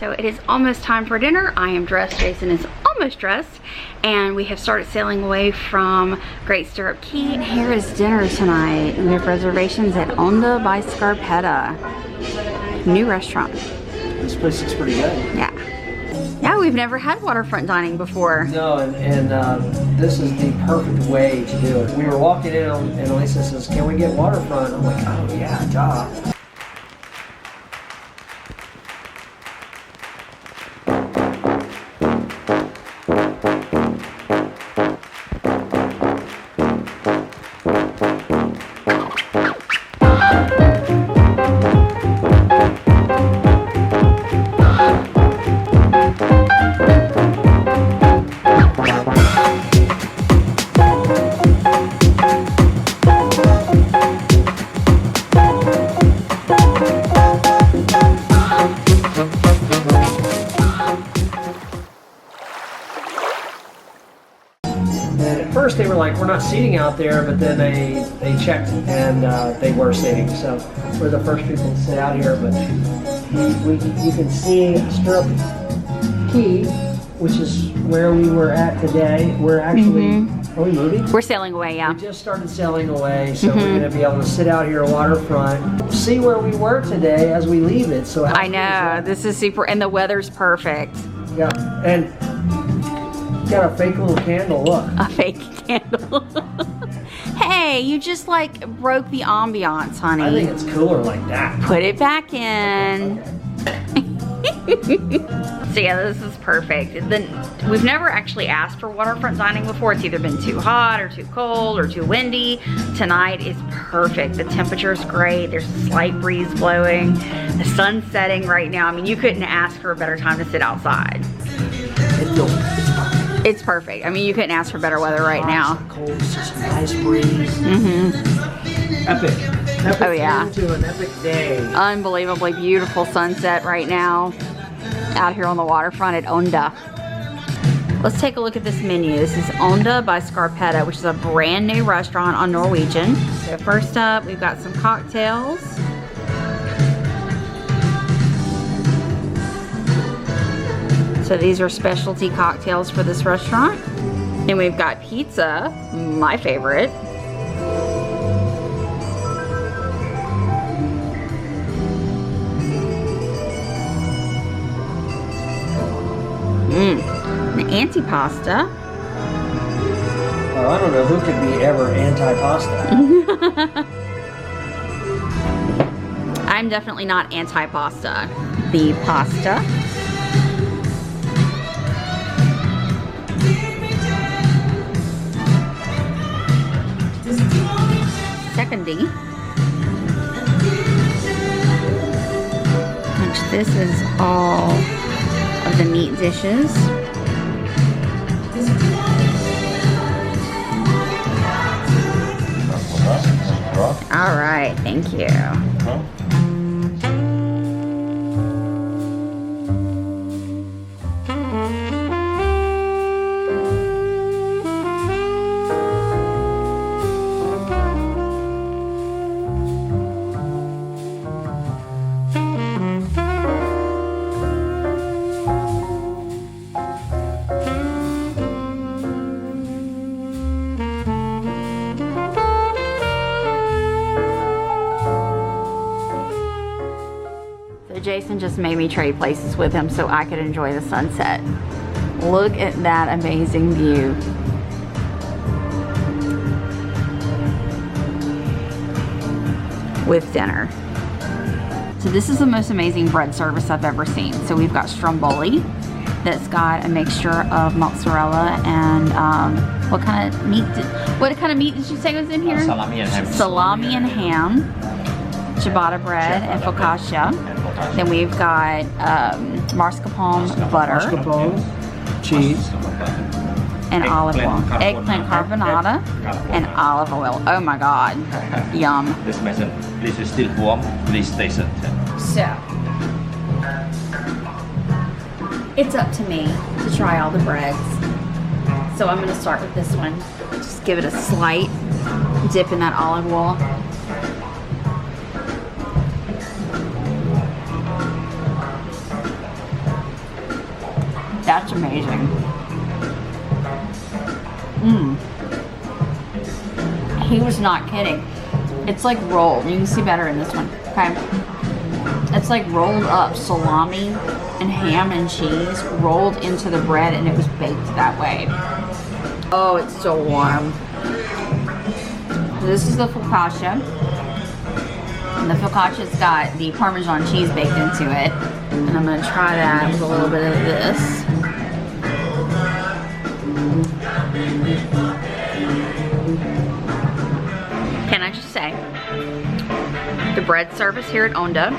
So it is almost time for dinner. I am dressed, Jason is almost dressed, and we have started sailing away from Great Stirrup Cay. And here is dinner tonight. We have reservations at Onda by Scarpetta. New restaurant. This place looks pretty good. Yeah. Yeah, we've never had waterfront dining before. No, and this is the perfect way to do it. We were walking in and Elisa says, "Can we get waterfront?" I'm like, "Oh yeah, duh." First they were like, "We're not seating out there," but then they checked and they were seating. So we're the first people to sit out here. But you can see Stirrup Cay, which is where we were at today. We're actually, are we moving? We're sailing away, yeah. We just started sailing away, so we're going to be able to sit out here waterfront, see where we were today as we leave it. So I know, this is super, and the weather's perfect. Yeah, and got a fake little candle, look. A fake candle. Hey, you just like broke the ambiance, honey. I think it's cooler like that. Put it back in. So yeah, this is perfect. We've never actually asked for waterfront dining before. It's either been too hot or too cold or too windy. Tonight is perfect. The temperature's great. There's a slight breeze blowing. The sun's setting right now. I mean, you couldn't ask for a better time to sit outside. It's perfect. I mean, you couldn't ask for better weather right now. Cold, it's just a nice breeze. Epic. Oh yeah. Into an epic day. Unbelievably beautiful sunset right now out here on the waterfront at Onda. Let's take a look at this menu. This is Onda by Scarpetta, which is a brand new restaurant on Norwegian. So first up, we've got some cocktails. So these are specialty cocktails for this restaurant. And we've got pizza, my favorite. An antipasta. Oh, I don't know who could be ever anti-pasta. I'm definitely not anti-pasta. The pasta. Secondly, which this is all of the meat dishes. All right, thank you. Jason just made me trade places with him so I could enjoy the sunset. Look at that amazing view. With dinner. So this is the most amazing bread service I've ever seen. So we've got stromboli that's got a mixture of mozzarella and what kind of meat did you say was in here? Salami and ham. Salami and ham. Ciabatta bread and focaccia. Then we've got mascarpone butter. Mascarpone, cheese. And olive oil. Eggplant carbonara and olive oil. Oh my god. Yum. This method, this is still warm. Please stay set. So, it's up to me to try all the breads. So I'm going to start with this one. Just give it a slight dip in that olive oil. That's amazing. Mmm. He was not kidding. It's like rolled. You can see better in this one. Okay. It's like rolled up salami and ham and cheese rolled into the bread, and it was baked that way. Oh, it's so warm. This is the focaccia. And the focaccia's got the Parmesan cheese baked into it. And I'm gonna try that with a little bit of this. Can I just say, the bread service here at Onda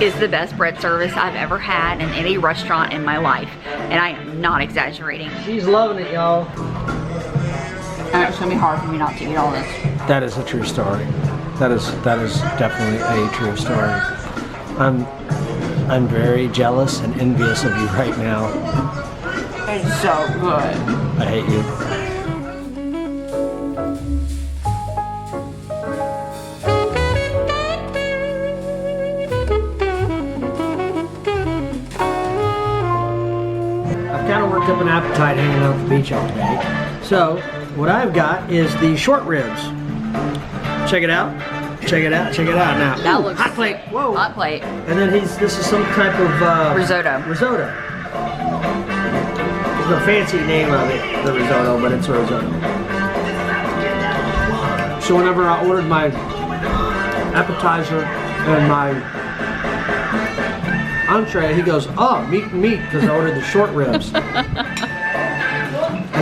is the best bread service I've ever had in any restaurant in my life. And I am not exaggerating. She's loving it, y'all. And it's gonna be hard for me not to eat all this. That is a true story. That is definitely a true story. I'm very jealous and envious of you right now. It's so good. I hate you. I've kind of worked up an appetite hanging out at the beach all day. So what I've got is the short ribs. Check it out. Check it out. Check it out now. That looks hot plate. Whoa. Hot plate. And then this is some type of Risotto. Risotto. There's no fancy name of it, the risotto, but it's a risotto. So whenever I ordered my appetizer and my entree, he goes, "Oh, meat," because I ordered the short ribs. And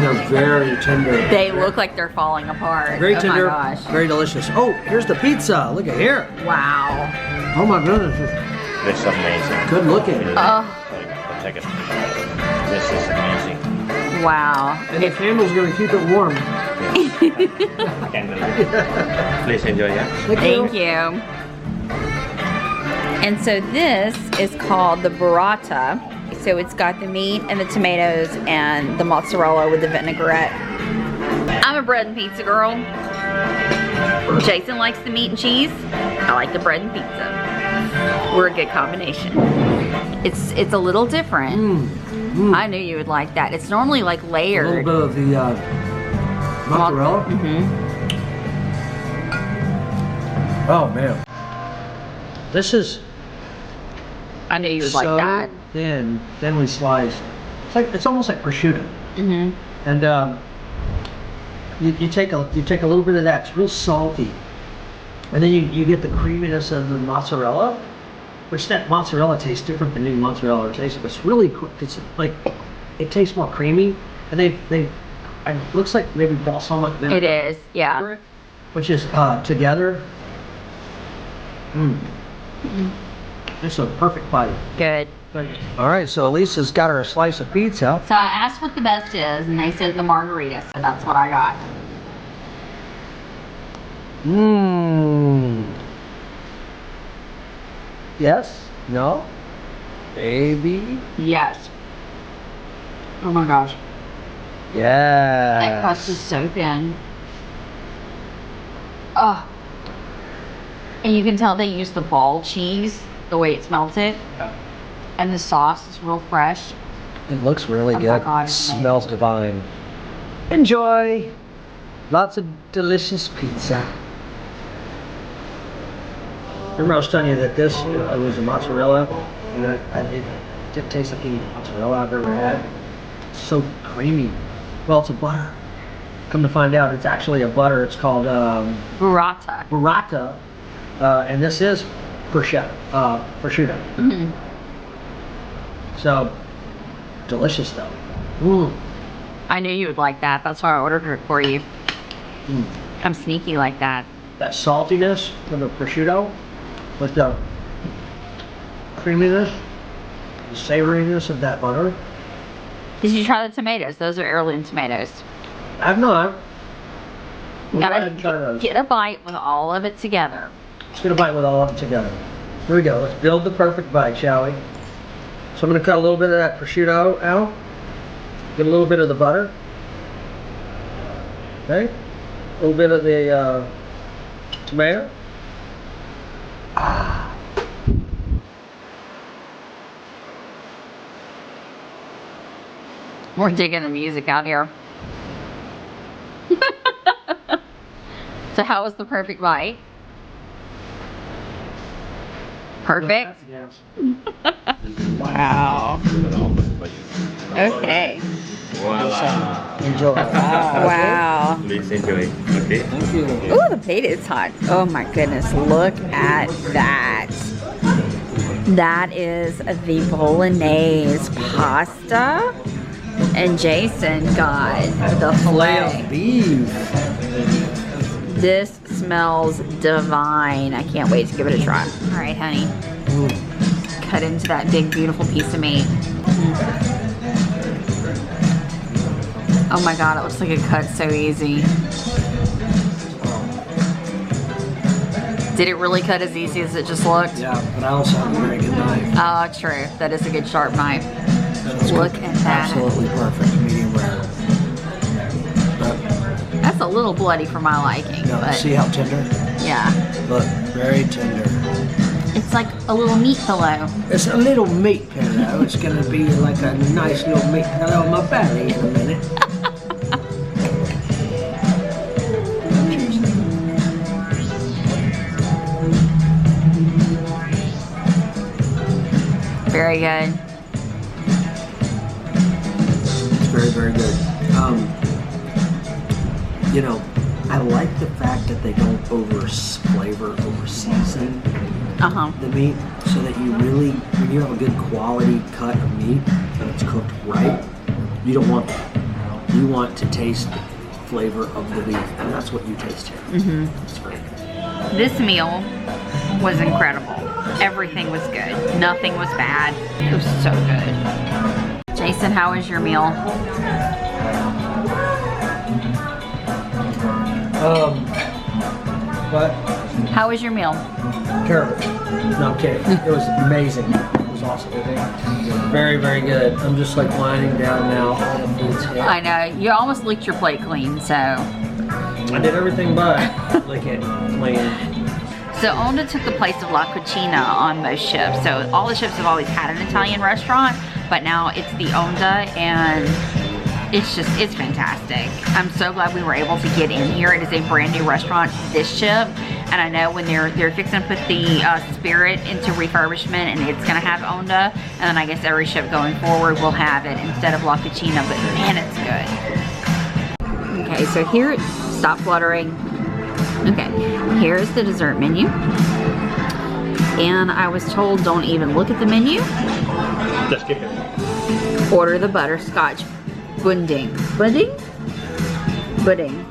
they're very tender. They look like they're falling apart. Very tender, Oh my gosh. very delicious. Oh, here's the pizza. Look at here. Wow. Oh my goodness. This is amazing. Good looking. Oh, Take it. This is amazing. wow. And the candle's going to keep it warm. Candle. Please enjoy, yeah? Thank you. And so this is called the burrata. So it's got the meat and the tomatoes and the mozzarella with the vinaigrette. I'm a bread and pizza girl. Jason likes the meat and cheese. I like the bread and pizza. We're a good combination. It's a little different. I knew you would like that. It's normally like A layered. little bit of the mozzarella. Oh man. This is I knew you would so like that. thinly sliced. It's almost like prosciutto. And you take a little bit of that. It's real salty, and then you get the creaminess of the mozzarella, which that mozzarella tastes different than new mozzarella tastes. But it's really quick. It's like it tastes more creamy, and it looks like maybe balsamic vinegar. It is, yeah. Which is together. It's a perfect bite. Good. All right, so Elisa's got her a slice of pizza. So I asked what the best is, and they said the margarita, so that's what I got. Yes? No? Maybe? Yes. Oh my gosh. Yeah. That crust is so thin. Oh. And you can tell they use the ball cheese, the way it's melted. And the sauce is real fresh. It looks really Oh my good. God, It smells divine. Enjoy. Lots of delicious pizza. Remember I was telling you that this was a mozzarella, and it didn't taste like any mozzarella I've ever had. It's so creamy. Well, it's a butter. Come to find out, it's actually a butter. It's called Burrata. burrata, and this is prosciutto. So delicious though. I knew you would like that. That's why I ordered it for you. I'm sneaky like that. That saltiness from the prosciutto with the creaminess, the savoriness of that butter. Did you try the tomatoes? Those are heirloom tomatoes. I've not. You Go ahead gotta and try those. get a bite with all of it together. Let's get a bite with all of them together. Here we go. Let's build the perfect bite, shall we? So I'm going to cut a little bit of that prosciutto out. Get a little bit of the butter. Okay. A little bit of the tomato. We're digging the music out here. So how was the perfect bite? Perfect? Yes. Wow. Okay. Wow. Enjoy. Wow. Please enjoy. Okay. Thank you. Ooh, the pita is hot. Oh my goodness, look at that. That is the bolognese pasta. And Jason got the filet. Beef. This smells divine. I can't wait to give it a try. All right, honey. Cut into that big, beautiful piece of meat. Oh my God, it looks like it cuts so easy. Did it really cut as easy as it just looked? Yeah, but I also have a very good knife. Oh, true. That is a good sharp knife. Look at that. Absolutely perfect, medium rare. But, That's a little bloody for my liking, no, but see how tender? yeah. Look, very tender. It's like a little meat pillow. It's a little meat pillow. It's going to be like a nice little meat pillow on my belly in a minute. Very good. It's very, very good. You know, I like the fact that they don't over season the meat, so that you really, when you have a good quality cut of meat and it's cooked right, you don't want that. You want to taste the flavor of the beef, and that's what you taste here. It's great. This meal was incredible. Everything was good. Nothing was bad. It was so good. Jason, how was your meal? But How was your meal? terrible. No, I'm kidding. It was amazing. It was awesome. Very, very good. I'm just like winding down now. All the food's hit. I know, you almost licked your plate clean, so. I did everything but lick it clean. So Onda took the place of La Cucina on most ships. So all the ships have always had an Italian restaurant, but now it's the Onda, and it's fantastic. I'm so glad we were able to get in here. It is a brand new restaurant this ship, and I know when they're fixing to put the Spirit into refurbishment, and it's gonna have Onda, and then I guess every ship going forward will have it instead of La Cucina, but man, it's good. Okay, so here, stop fluttering. Okay, here's the dessert menu. And I was told don't even look at the menu. Just keep it. Order the butterscotch pudding. Pudding? Pudding.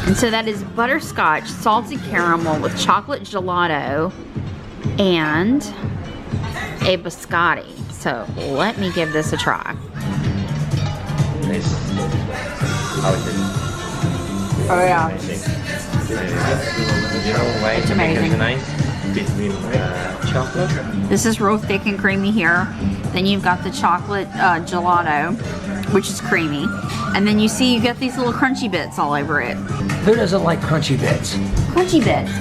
And so that is butterscotch, salted caramel with chocolate gelato and a biscotti. So let me give this a try. Nice. How is it? Oh yeah. Amazing. You know why It's amazing. It's nice between chocolate. This is real thick and creamy here. Then you've got the chocolate gelato, which is creamy. And then you see you get these little crunchy bits all over it. Who doesn't like crunchy bits? Crunchy bits.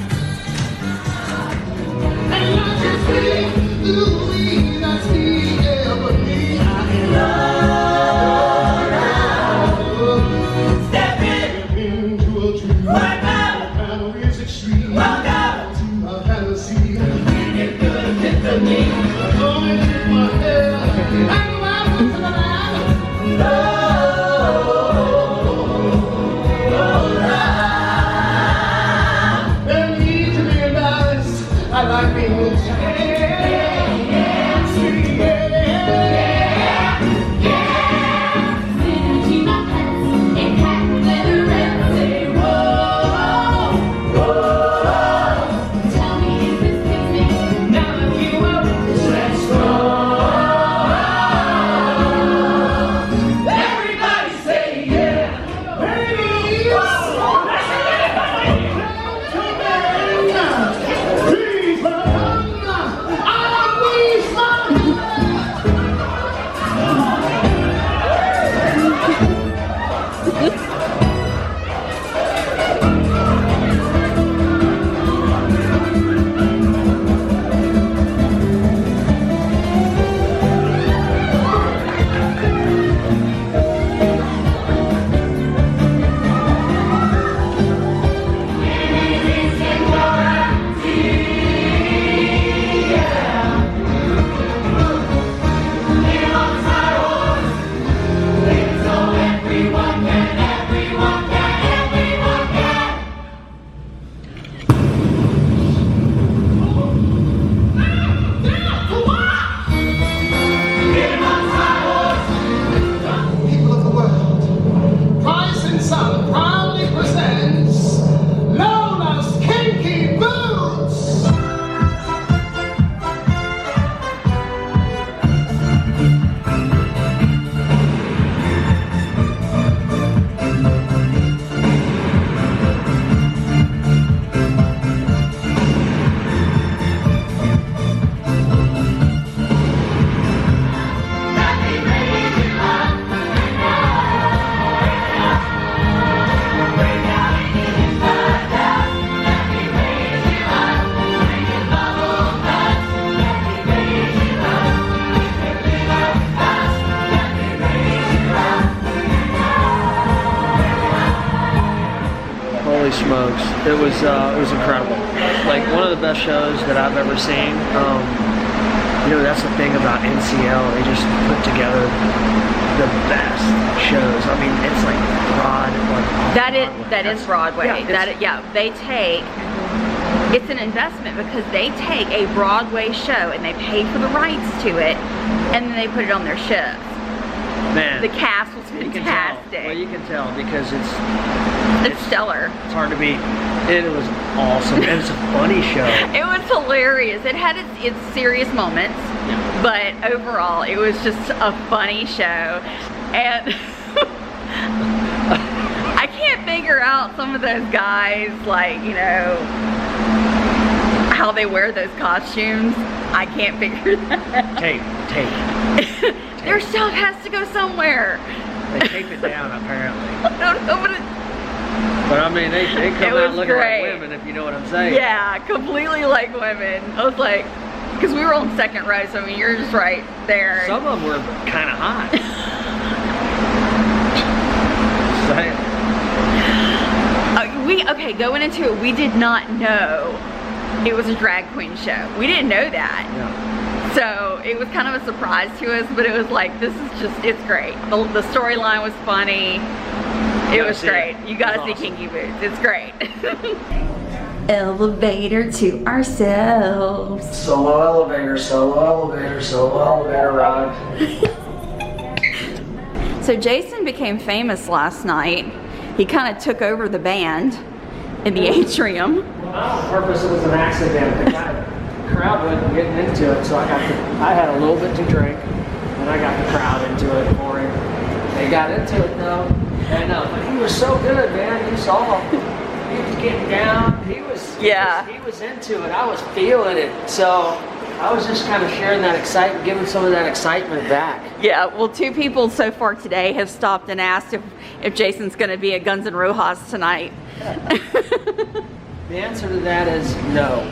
smokes, it was incredible. Like one of the best shows that I've ever seen. You know, that's the thing about NCL. They just put together the best shows. I mean, it's like Broadway. That is Broadway. Yeah, they take. It's an investment because they take a Broadway show and they pay for the rights to it, and then they put it on their ships. Man, the cast was fantastic. Well, you can tell because it's stellar. It's hard to beat. It was awesome. And it's a funny show. It was hilarious. It had its serious moments, but overall, it was just a funny show. And I can't figure out some of those guys, like, you know, how they wear those costumes. I can't figure that out. Tape. Their stuff has to go somewhere. They tape it down, apparently. I don't know, but I mean, they come out looking like women, if you know what I'm saying. Yeah, completely like women. I was like, because we were on second row, so I mean, you're just right there. Some of them were kind of hot. Okay, going into it, we did not know it was a drag queen show. We didn't know that. Yeah. So it was kind of a surprise to us, but it was like, this is just, it's great. The storyline was funny. It was great. You gotta see Kinky Boots. It's great. Elevator to ourselves. Solo elevator, solo elevator, solo elevator ride. So Jason became famous last night. He kind of took over the band in the atrium. On purpose, it was an accident. The crowd wasn't getting into it, so I had a little bit to drink, and I got the crowd into it for him. They got into it though, and he was so good, man. You saw him. He was getting down. He was into it. I was feeling it. So I was just kind of sharing that excitement, giving some of that excitement back. Yeah, well, 2 people so far today have stopped and asked if Jason's going to be at Guns N' Roses tonight. The answer to that is no.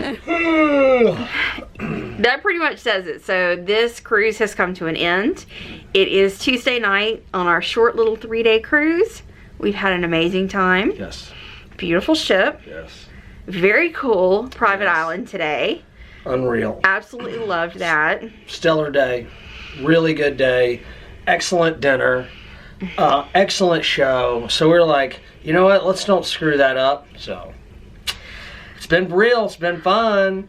That pretty much says it. So this cruise has come to an end. It is Tuesday night on our short little 3-day cruise. We've had an amazing time. Yes. Beautiful ship. Yes. Very cool private island today. Unreal. Absolutely loved that. Stellar day. Really good day. Excellent dinner. Excellent show. So we're like, you know what? Let's don't screw that up. So it's been real. It's been fun.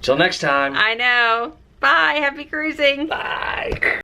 Till next time. I know. Bye. Happy cruising. Bye.